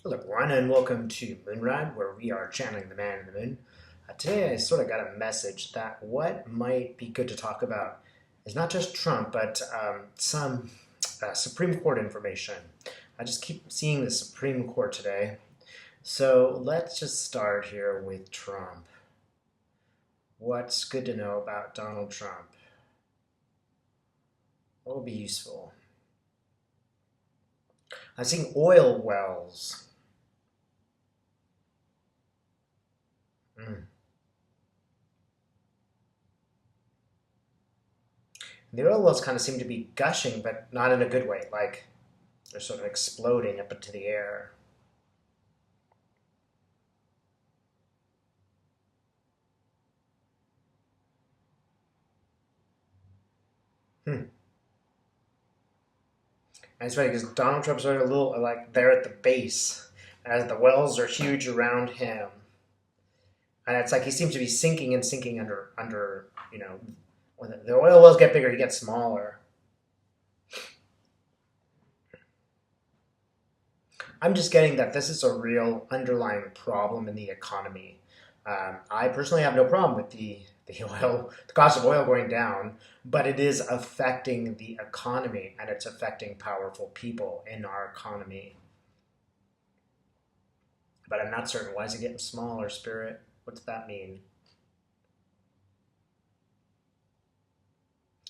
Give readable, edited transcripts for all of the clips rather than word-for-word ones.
Hello everyone and welcome to Moonride, where we are channeling the man in the moon. Today I sort of got a message that what might be good to talk about is not just Trump, but some Supreme Court information. I just keep seeing the Supreme Court today. So let's just start here with Trump. What's good to know about Donald Trump? What will be useful? I'm seeing oil wells. Mm. The oil wells kind of seem to be gushing, but not in a good way. Like they're sort of exploding up into the air. Hmm. And it's funny because Donald Trump's sort of a little like there at the base, as the wells are huge around him, and it's like he seems to be sinking and sinking under. When the oil wells get bigger, he gets smaller. I'm just getting that this is a real underlying problem in the economy. I personally have no problem with the cost of oil going down, but it is affecting the economy and it's affecting powerful people in our economy. But I'm not certain. Why is it getting smaller, Spirit? What's that mean?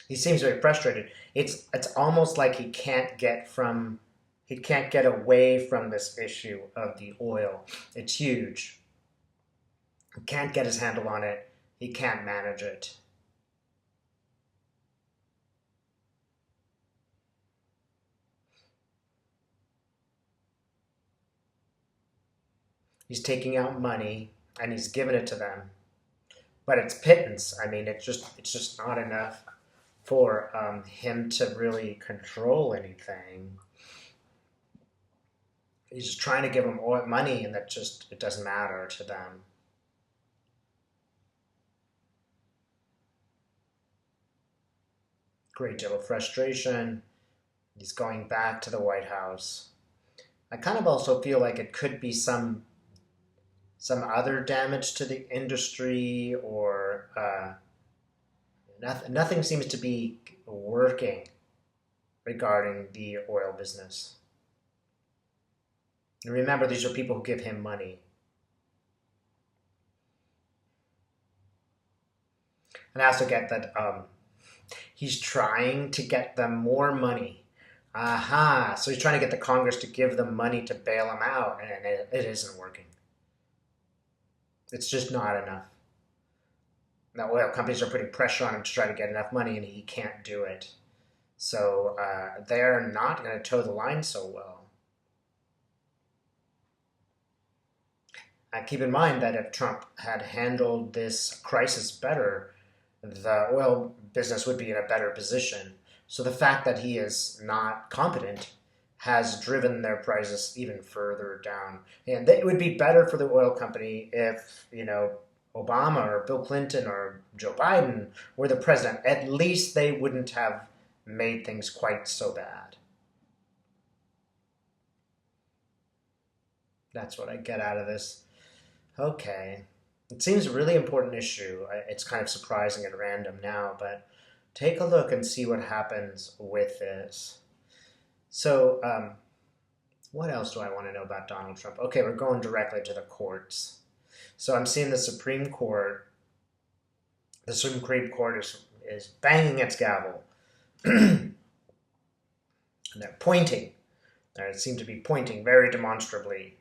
He seems very frustrated. It's almost like he can't get away from this issue of the oil. It's huge. He can't get his handle on it. He can't manage it. He's taking out money and he's giving it to them, but it's pittance. I mean, it's just not enough for him to really control anything. He's just trying to give them money, and that just it doesn't matter to them. Great deal of frustration. He's going back to the White House. I kind of also feel like it could be some other damage to the industry, or nothing seems to be working regarding the oil business. And remember, these are people who give him money. And I also get that he's trying to get them more money. Aha! So he's trying to get the Congress to give them money to bail him out, and it isn't working. It's just not enough. The oil companies are putting pressure on him to try to get enough money, and he can't do it. So they're not going to toe the line so well. Keep in mind that if Trump had handled this crisis better, the oil business would be in a better position. So the fact that he is not competent has driven their prices even further down. And it would be better for the oil company if, Obama or Bill Clinton or Joe Biden were the president. At least they wouldn't have made things quite so bad. That's what I get out of this. Okay. It seems a really important issue. It's kind of surprising and random now, but take a look and see what happens with this. So, what else do I want to know about Donald Trump? Okay, we're going directly to the courts. So I'm seeing the Supreme Court. The Supreme Court is banging its gavel. And they're pointing. They seem to be pointing very demonstrably.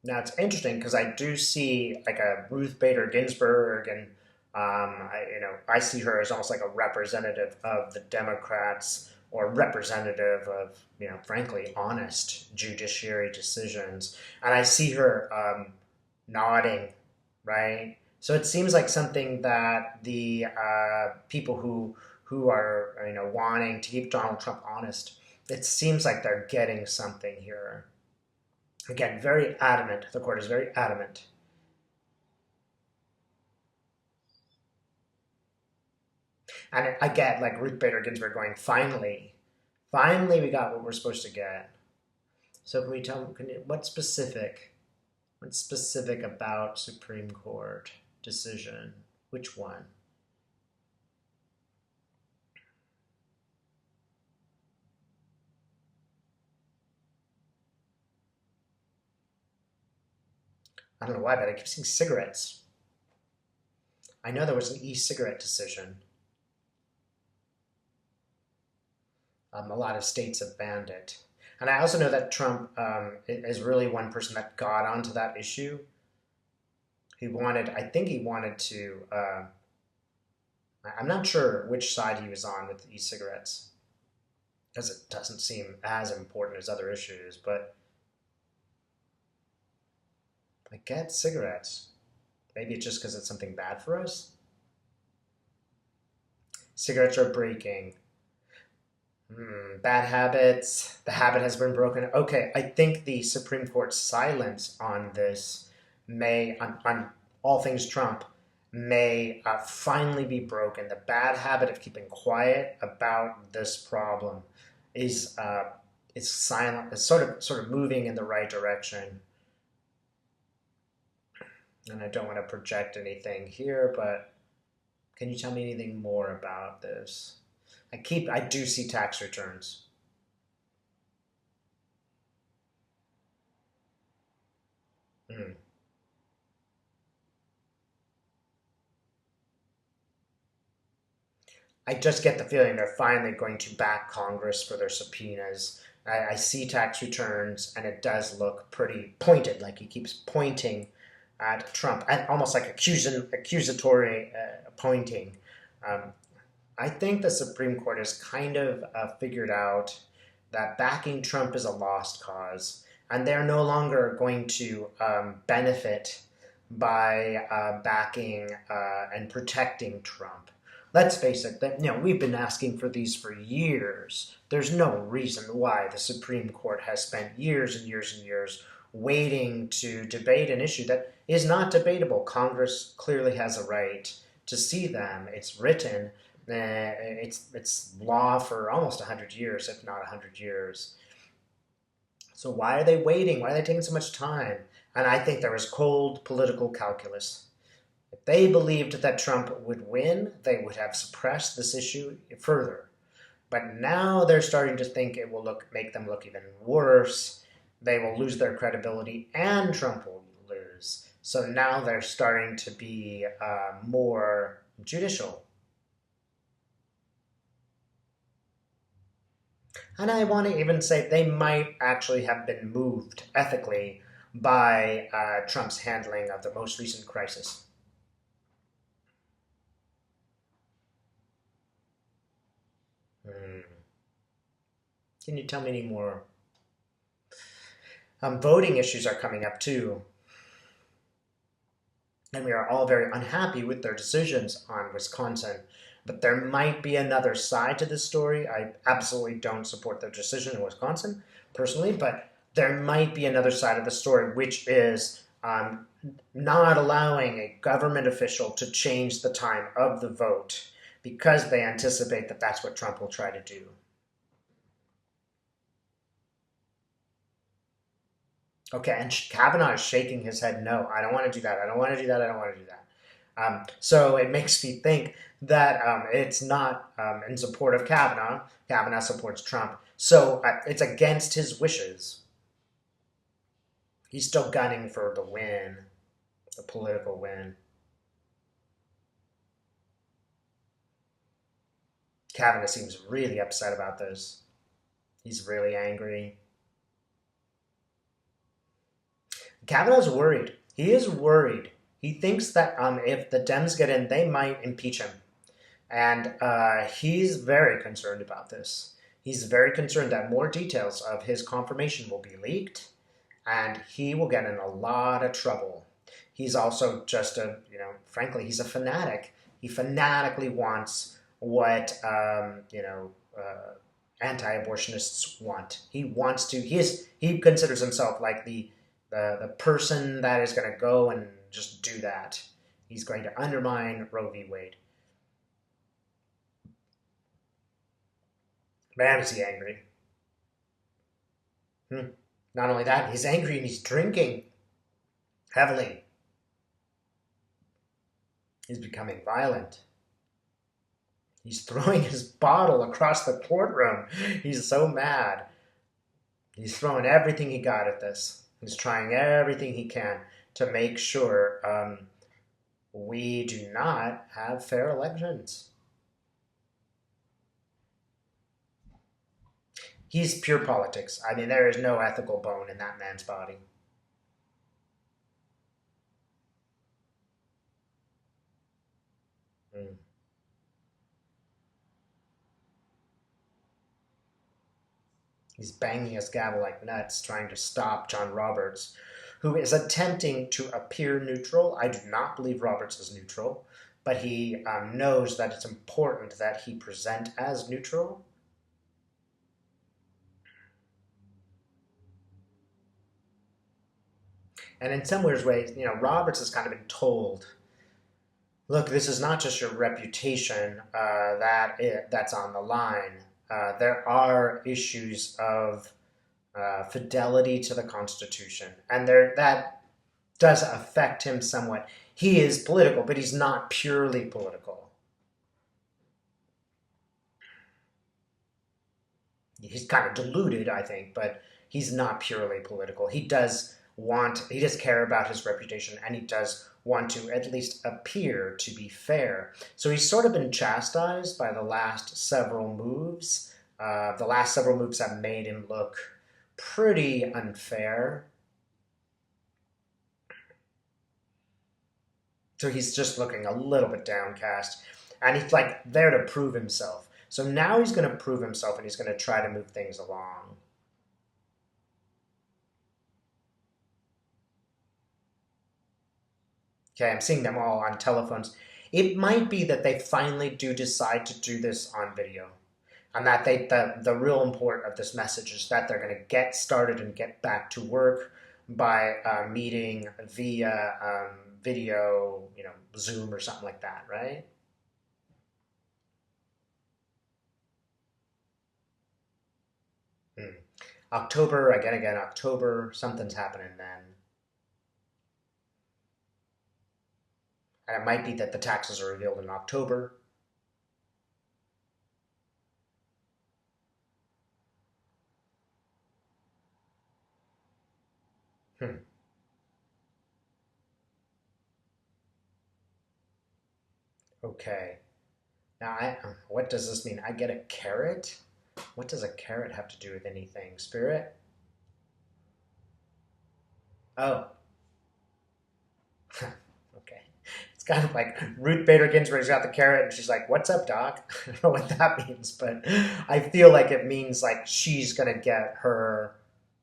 Now it's interesting because I do see like a Ruth Bader Ginsburg, and I see her as almost like a representative of the Democrats, or representative of frankly honest judiciary decisions, and I see her nodding, right? So it seems like something that the people who are wanting to keep Donald Trump honest, it seems like they're getting something here. Again, very adamant. The court is very adamant. And I get like Ruth Bader Ginsburg going, finally, finally we got what we're supposed to get. So can we tell? What's specific about Supreme Court decision? Which one? I don't know why, but I keep seeing cigarettes. I know there was an e-cigarette decision. A lot of states have banned it. And I also know that Trump is really one person that got onto that issue. I think he wanted to, I'm not sure which side he was on with e-cigarettes, because it doesn't seem as important as other issues, but I get cigarettes. Maybe it's just because it's something bad for us. Cigarettes are breaking. Bad habits. The habit has been broken. Okay, I think the Supreme Court's silence on this on all things Trump, may finally be broken. The bad habit of keeping quiet about this problem is silent. It's sort of moving in the right direction. And I don't want to project anything here, but can you tell me anything more about this? I do see tax returns. Mm. I just get the feeling they're finally going to back Congress for their subpoenas. I see tax returns, and it does look pretty pointed. Like he keeps pointing at Trump, and almost like accusatory pointing. Um, I think the Supreme Court has kind of figured out that backing Trump is a lost cause, and they're no longer going to benefit by backing and protecting Trump. Let's face it, that we've been asking for these for years. There's no reason why the Supreme Court has spent years and years and years waiting to debate an issue that is not debatable. Congress clearly has a right to see them. It's written. It's law for almost 100 years, if not 100 years. So why are they waiting? Why are they taking so much time? And I think there was cold political calculus. If they believed that Trump would win, they would have suppressed this issue further. But now they're starting to think it will make them look even worse. They will lose their credibility, and Trump will lose. So now they're starting to be more judicial. And I want to even say they might actually have been moved ethically by Trump's handling of the most recent crisis. Hmm. Can you tell me any more? Voting issues are coming up too. And we are all very unhappy with their decisions on Wisconsin. But there might be another side to this story. I absolutely don't support their decision in Wisconsin, personally, but there might be another side of the story, which is not allowing a government official to change the time of the vote because they anticipate that that's what Trump will try to do. Okay, and Kavanaugh is shaking his head, no, I don't want to do that, I don't want to do that, I don't want to do that. So it makes me think that it's not in support of Kavanaugh. Kavanaugh supports Trump. So it's against his wishes. He's still gunning for the win, the political win. Kavanaugh seems really upset about this. He's really angry. Kavanaugh's worried. He is worried. He thinks that if the Dems get in, they might impeach him. And he's very concerned about this. He's very concerned that more details of his confirmation will be leaked, and he will get in a lot of trouble. He's also just frankly, he's a fanatic. He fanatically wants what, anti-abortionists want. He considers himself like the person that is going to go and just do that. He's going to undermine Roe v. Wade. Man, is he angry. Not only that, he's angry and he's drinking heavily. He's becoming violent. He's throwing his bottle across the courtroom. He's so mad. He's throwing everything he got at this. He's trying everything he can to make sure we do not have fair elections. He's pure politics. I mean, there is no ethical bone in that man's body. Mm. He's banging his gavel like nuts, trying to stop John Roberts, who is attempting to appear neutral. I do not believe Roberts is neutral, but he knows that it's important that he present as neutral. And in some weird ways, Roberts has kind of been told, look, this is not just your reputation that's on the line. There are issues of fidelity to the Constitution, and that does affect him somewhat. He is political, but he's not purely political. He's kind of deluded, I think, but he's not purely political. He does care about his reputation, and he does want to at least appear to be fair. So he's sort of been chastised by the last several moves. The last several moves have made him look pretty unfair. So he's just looking a little bit downcast. And he's like there to prove himself. So now he's going to prove himself, and he's going to try to move things along. Okay, I'm seeing them all on telephones. It might be that they finally do decide to do this on video. And that the real import of this message is that they're going to get started and get back to work by meeting via video, Zoom or something like that, right? Hmm. October, again, October, something's happening then. And it might be that the taxes are revealed in October. Hmm. Okay. Now, what does this mean? I get a carrot? What does a carrot have to do with anything? Spirit? Oh, okay. It's kind of like Ruth Bader Ginsburg's got the carrot, and she's like, "What's up, Doc?" I don't know what that means, but I feel like it means like she's gonna get her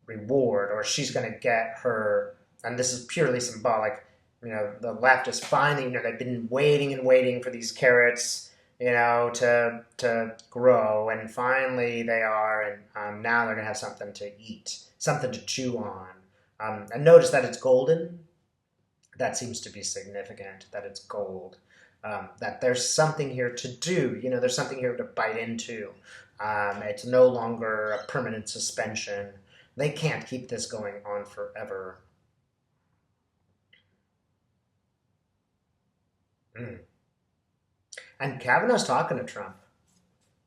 reward, or she's gonna get her. And this is purely symbolic. The left is finally, they've been waiting and waiting for these carrots, to grow, and finally they are, and now they're gonna have something to eat, something to chew on. And notice that it's golden. That seems to be significant, that it's gold. That there's something here to do. There's something here to bite into. It's no longer a permanent suspension. They can't keep this going on forever. Mm. And Kavanaugh's talking to Trump.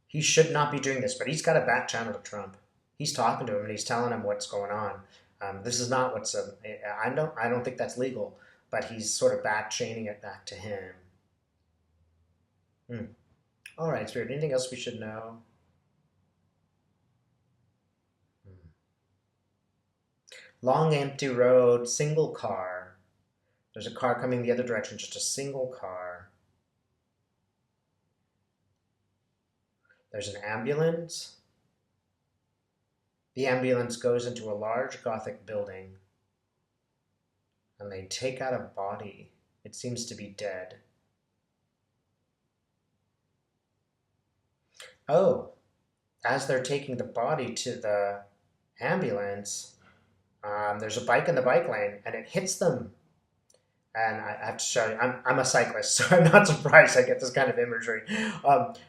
He should not be doing this, but he's got a back channel to Trump. He's talking to him and he's telling him what's going on. This is not what's. I don't think that's legal, but he's sort of back chaining it back to him. Hmm. All right, Spirit. Anything else we should know? Hmm. Long empty road, single car. There's a car coming the other direction, just a single car. There's an ambulance. The ambulance goes into a large Gothic building, and they take out a body. It seems to be dead. Oh, as they're taking the body to the ambulance, there's a bike in the bike lane, and it hits them. And I have to show you, I'm a cyclist, so I'm not surprised I get this kind of imagery.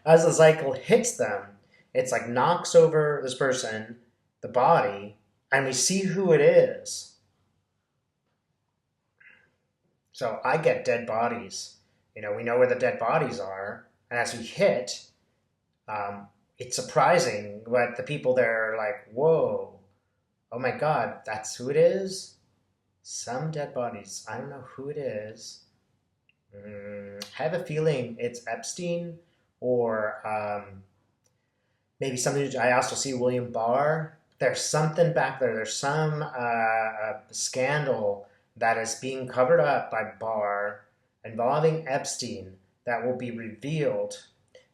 As the cycle hits them, it's like knocks over this person, the body, and we see who it is. So I get dead bodies. We know where the dead bodies are, and as we hit, um, it's surprising, but the people there are like, "Whoa, oh my God, that's who it is." Some dead bodies. I don't know who it is. I have a feeling it's Epstein or maybe something. I also see William Barr. There's something back there. There's some scandal that is being covered up by Barr involving Epstein that will be revealed,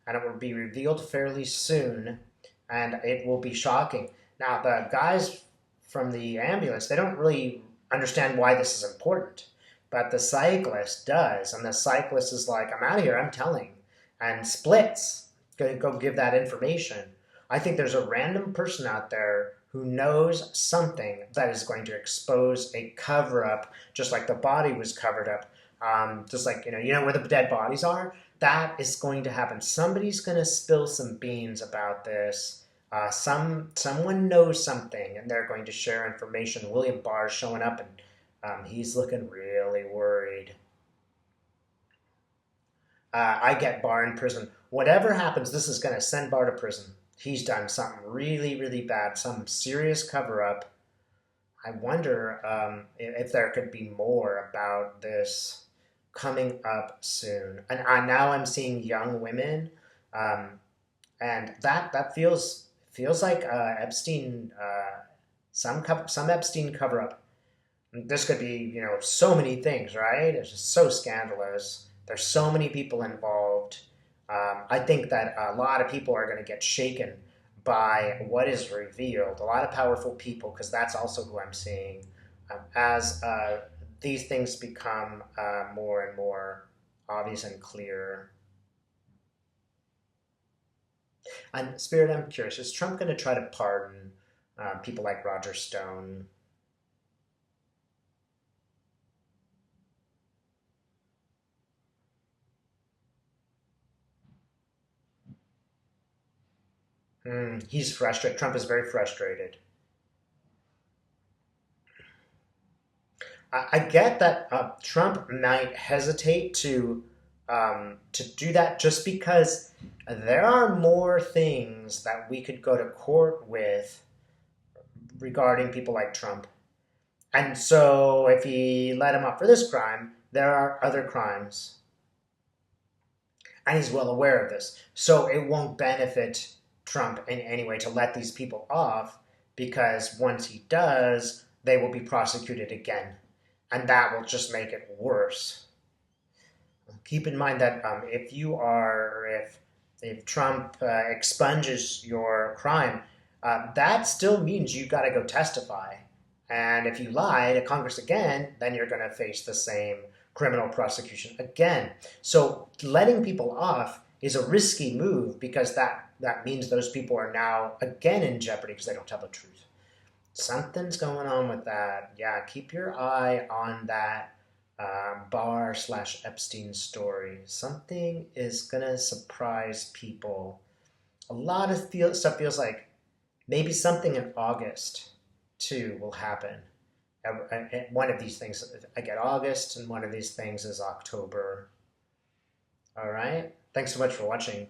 and it will be revealed fairly soon, and it will be shocking. Now, the guys from the ambulance, they don't really understand why this is important, but the cyclist does, and the cyclist is like, "I'm out of here, I'm telling," and splits. Go give that information. I think there's a random person out there who knows something that is going to expose a cover up, just like the body was covered up. Just like, where the dead bodies are, that is going to happen. Somebody's going to spill some beans about this. Someone knows something, and they're going to share information. William Barr's showing up, and he's looking really worried. I get Barr in prison. Whatever happens, this is going to send Barr to prison. He's done something really, really bad, some serious cover up. I wonder if there could be more about this coming up soon. And now I'm seeing young women, and that feels like Epstein, some Epstein cover up. This could be, so many things, right? It's just so scandalous. There's so many people involved. I think that a lot of people are going to get shaken by what is revealed. A lot of powerful people, because that's also who I'm seeing, as these things become more and more obvious and clear. And Spirit, I'm curious, is Trump going to try to pardon people like Roger Stone? He's frustrated. Trump is very frustrated. I get that Trump might hesitate to do that just because there are more things that we could go to court with regarding people like Trump. And so if he let him up for this crime, there are other crimes. And he's well aware of this. So it won't benefit Trump in any way to let these people off, because once he does, they will be prosecuted again. And that will just make it worse. Keep in mind that if Trump expunges your crime, that still means you got to go testify. And if you lie to Congress again, then you're going to face the same criminal prosecution again. So letting people off is a risky move, because that means those people are now again in jeopardy because they don't tell the truth. Something's going on with that. Yeah, keep your eye on that Barr/Epstein story. Something is going to surprise people. A lot of stuff feels like maybe something in August, too, will happen. One of these things, I get August, and one of these things is October. All right. Thanks so much for watching.